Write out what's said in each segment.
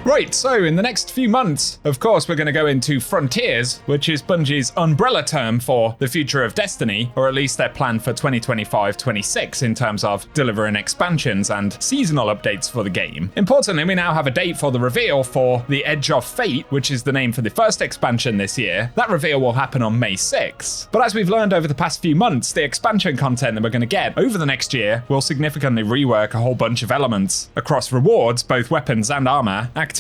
Right, so in the next few months, of course, we're going to go into Frontiers, which is Bungie's umbrella term for the future of Destiny, or at least their plan for 2025-26 in terms of delivering expansions and seasonal updates for the game. Importantly, we now have a date for the reveal for the Edge of Fate, which is the name for the first expansion this year. That reveal will happen on May 6th. But as we've learned over the past few months, the expansion content that we're going to get over the next year will significantly rework a whole bunch of elements across rewards, both weapons and armor, activities,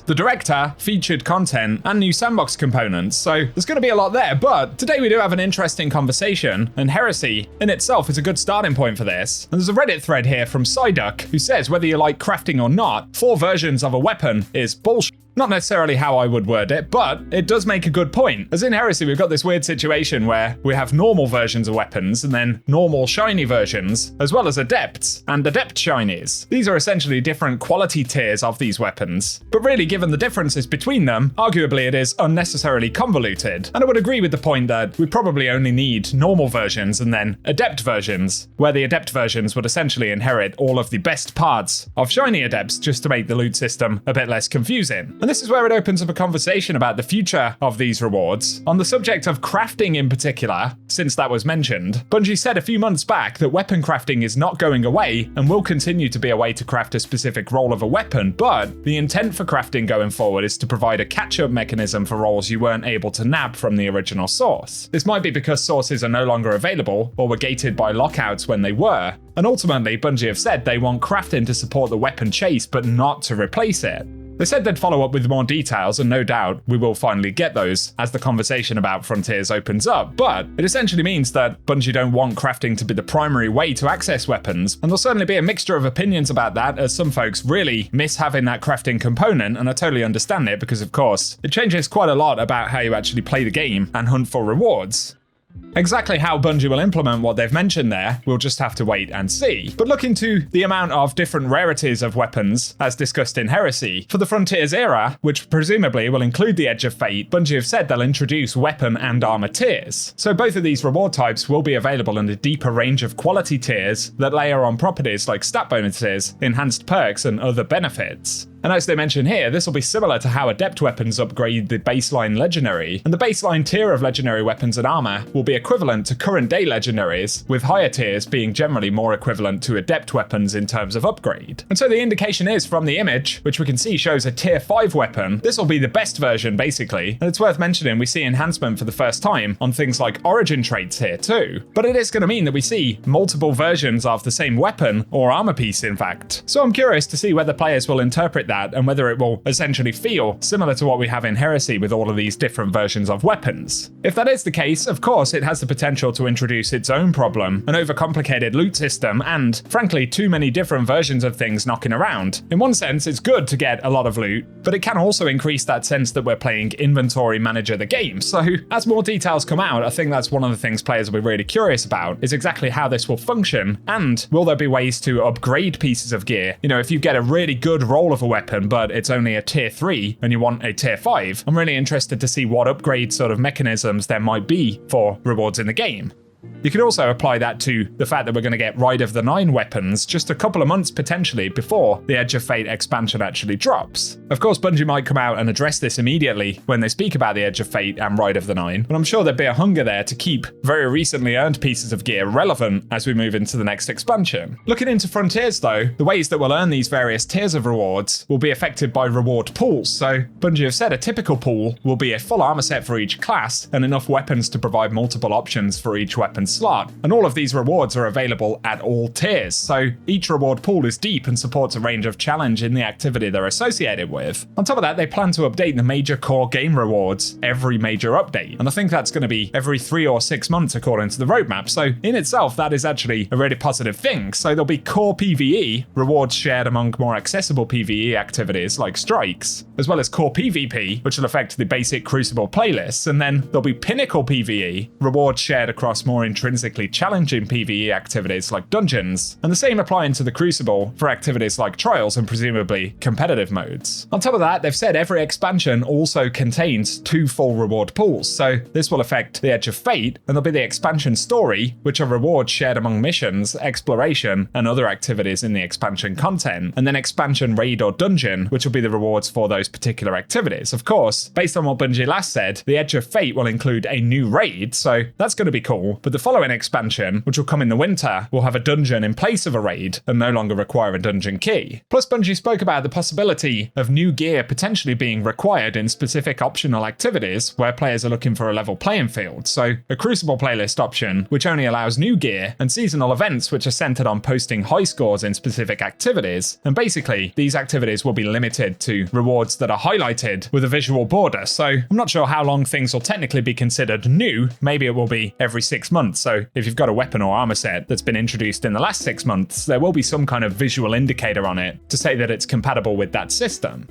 the director, featured content, and new sandbox components, so there's going to be a lot there. But today we do have an interesting conversation, and Heresy in itself is a good starting point for this. And there's a Reddit thread here from Psyduck who says whether you like crafting or not, 4 versions of a weapon is bullshit. Not necessarily how I would word it, but it does make a good point. As in Heresy, we've got this weird situation where we have normal versions of weapons and then normal shiny versions, as well as adepts and adept shinies. These are essentially different quality tiers of these weapons. But really, given the differences between them, arguably it is unnecessarily convoluted. And I would agree with the point that we probably only need normal versions and then adept versions, where the adept versions would essentially inherit all of the best parts of shiny adepts just to make the loot system a bit less confusing. And this is where it opens up a conversation about the future of these rewards. On the subject of crafting in particular, since that was mentioned, Bungie said a few months back that weapon crafting is not going away and will continue to be a way to craft a specific role of a weapon, but the intent for crafting going forward is to provide a catch-up mechanism for roles you weren't able to nab from the original source. This might be because sources are no longer available or were gated by lockouts when they were, and ultimately Bungie have said they want crafting to support the weapon chase but not to replace it. They said they'd follow up with more details, and no doubt we will finally get those as the conversation about Frontiers opens up, but it essentially means that Bungie don't want crafting to be the primary way to access weapons, and there'll certainly be a mixture of opinions about that, as some folks really miss having that crafting component, and I totally understand it because, of course, it changes quite a lot about how you actually play the game and hunt for rewards. Exactly how Bungie will implement what they've mentioned there, we'll just have to wait and see. But look into the amount of different rarities of weapons, as discussed in Heresy. For the Frontiers era, which presumably will include the Edge of Fate, Bungie have said they'll introduce weapon and armor tiers. So both of these reward types will be available in a deeper range of quality tiers that layer on properties like stat bonuses, enhanced perks, and other benefits. And as they mention here, this will be similar to how adept weapons upgrade the baseline legendary, and the baseline tier of legendary weapons and armor will be equivalent to current day legendaries, with higher tiers being generally more equivalent to adept weapons in terms of upgrade. And so the indication is from the image, which we can see shows a tier 5 weapon. This will be the best version basically, and it's worth mentioning we see enhancement for the first time on things like origin traits here too. But it is going to mean that we see multiple versions of the same weapon, or armor piece in fact. So I'm curious to see whether players will interpret that and whether it will essentially feel similar to what we have in Heresy with all of these different versions of weapons. If that is the case, of course, it has the potential to introduce its own problem, an overcomplicated loot system, and, frankly, too many different versions of things knocking around. In one sense, it's good to get a lot of loot, but it can also increase that sense that we're playing inventory manager the game. So, as more details come out, I think that's one of the things players will be really curious about, is exactly how this will function, and will there be ways to upgrade pieces of gear? You know, if you get a really good roll of a weapon, but it's only a tier 3 and you want a tier 5, I'm really interested to see what upgrade sort of mechanisms there might be for rewards in the game. You could also apply that to the fact that we're going to get Ride of the Nine weapons just a couple of months potentially before the Edge of Fate expansion actually drops. Of course, Bungie might come out and address this immediately when they speak about the Edge of Fate and Ride of the Nine, but I'm sure there'd be a hunger there to keep very recently earned pieces of gear relevant as we move into the next expansion. Looking into Frontiers though, the ways that we'll earn these various tiers of rewards will be affected by reward pools. So Bungie have said a typical pool will be a full armor set for each class and enough weapons to provide multiple options for each weapon slot, and all of these rewards are available at all tiers, so each reward pool is deep and supports a range of challenge in the activity they're associated with. On top of that, they plan to update the major core game rewards every major update, and I think that's going to be every 3 or 6 months according to the roadmap, so in itself that is actually a really positive thing. So there'll be core PvE, rewards shared among more accessible PvE activities like strikes, as well as core PvP, which will affect the basic Crucible playlists, and then there'll be pinnacle PvE, rewards shared across more more intrinsically challenging PvE activities like dungeons, and the same applying to the Crucible for activities like trials and presumably competitive modes. On top of that, they've said every expansion also contains 2 full reward pools, so this will affect the Edge of Fate, and there'll be the expansion story, which are rewards shared among missions, exploration, and other activities in the expansion content, and then expansion raid or dungeon, which will be the rewards for those particular activities. Of course, based on what Bungie last said, the Edge of Fate will include a new raid, so that's going to be cool, but the following expansion, which will come in the winter, will have a dungeon in place of a raid and no longer require a dungeon key. Plus, Bungie spoke about the possibility of new gear potentially being required in specific optional activities where players are looking for a level playing field, so a Crucible playlist option, which only allows new gear, and seasonal events which are centered on posting high scores in specific activities, and basically, these activities will be limited to rewards that are highlighted with a visual border, so I'm not sure how long things will technically be considered new. Maybe it will be every 6 months, so if you've got a weapon or armor set that's been introduced in the last 6 months, there will be some kind of visual indicator on it to say that it's compatible with that system.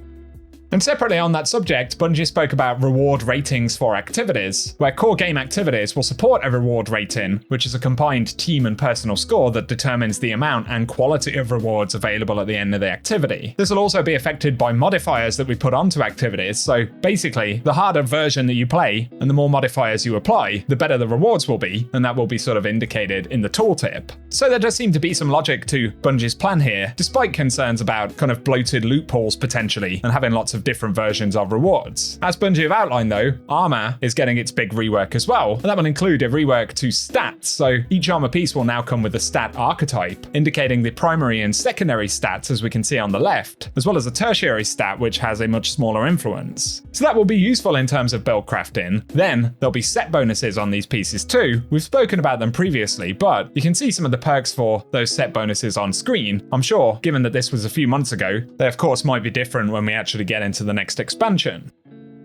And separately on that subject, Bungie spoke about reward ratings for activities, where core game activities will support a reward rating, which is a combined team and personal score that determines the amount and quality of rewards available at the end of the activity. This will also be affected by modifiers that we put onto activities, so basically, the harder version that you play and the more modifiers you apply, the better the rewards will be, and that will be sort of indicated in the tooltip. So there does seem to be some logic to Bungie's plan here, despite concerns about kind of bloated loopholes potentially, and having lots of different versions of rewards. As Bungie have outlined though, armor is getting its big rework as well, and that will include a rework to stats, so each armor piece will now come with a stat archetype, indicating the primary and secondary stats as we can see on the left, as well as a tertiary stat which has a much smaller influence. So that will be useful in terms of build crafting. Then there'll be set bonuses on these pieces too. We've spoken about them previously, but you can see some of the perks for those set bonuses on screen. I'm sure, given that this was a few months ago, they of course might be different when we actually get into the next expansion.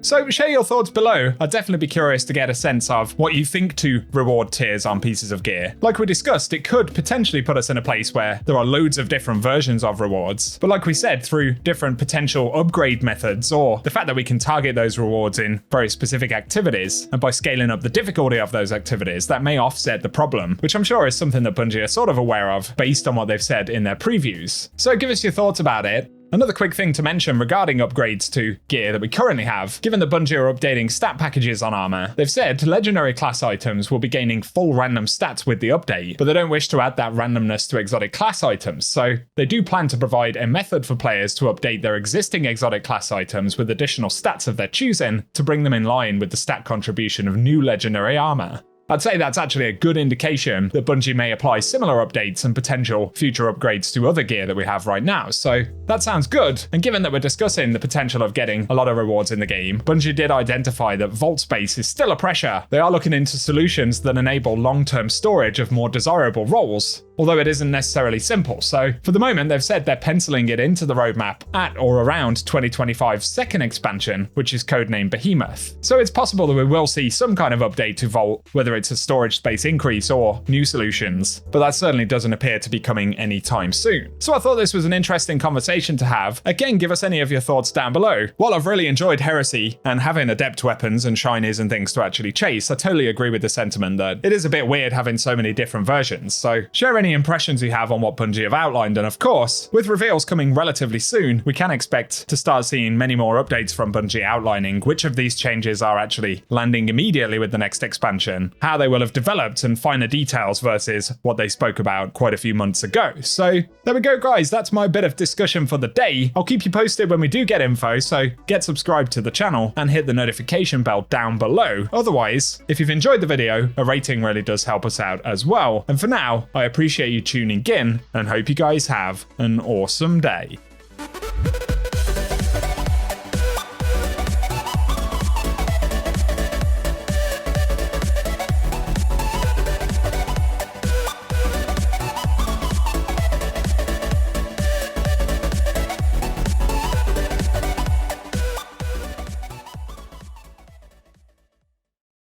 So share your thoughts below. I'd definitely be curious to get a sense of what you think to reward tiers on pieces of gear. Like we discussed, it could potentially put us in a place where there are loads of different versions of rewards. But like we said, through different potential upgrade methods, or the fact that we can target those rewards in very specific activities, and by scaling up the difficulty of those activities, that may offset the problem, which I'm sure is something that Bungie are sort of aware of based on what they've said in their previews. So give us your thoughts about it. Another quick thing to mention regarding upgrades to gear that we currently have, given that Bungie are updating stat packages on armor, they've said legendary class items will be gaining full random stats with the update, but they don't wish to add that randomness to exotic class items, so they do plan to provide a method for players to update their existing exotic class items with additional stats of their choosing to bring them in line with the stat contribution of new legendary armor. I'd say that's actually a good indication that Bungie may apply similar updates and potential future upgrades to other gear that we have right now, so that sounds good. And given that we're discussing the potential of getting a lot of rewards in the game, Bungie did identify that vault space is still a pressure. They are looking into solutions that enable long-term storage of more desirable roles, although it isn't necessarily simple. So for the moment, they've said they're penciling it into the roadmap at or around 2025's second expansion, which is codenamed Behemoth. So it's possible that we will see some kind of update to Vault, whether it's a storage space increase or new solutions, but that certainly doesn't appear to be coming anytime soon. So I thought this was an interesting conversation to have. Again, give us any of your thoughts down below. While I've really enjoyed Heresy and having adept weapons and shinies and things to actually chase, I totally agree with the sentiment that it is a bit weird having so many different versions. So share any impressions you have on what Bungie have outlined, and of course, with reveals coming relatively soon, we can expect to start seeing many more updates from Bungie outlining which of these changes are actually landing immediately with the next expansion, how they will have developed, and finer details versus what they spoke about quite a few months ago. So there we go, guys, that's my bit of discussion for the day. I'll keep you posted when we do get info, so get subscribed to the channel and hit the notification bell down below. Otherwise, if you've enjoyed the video, a rating really does help us out as well. And for now, I appreciate you tuning in and hope you guys have an awesome day.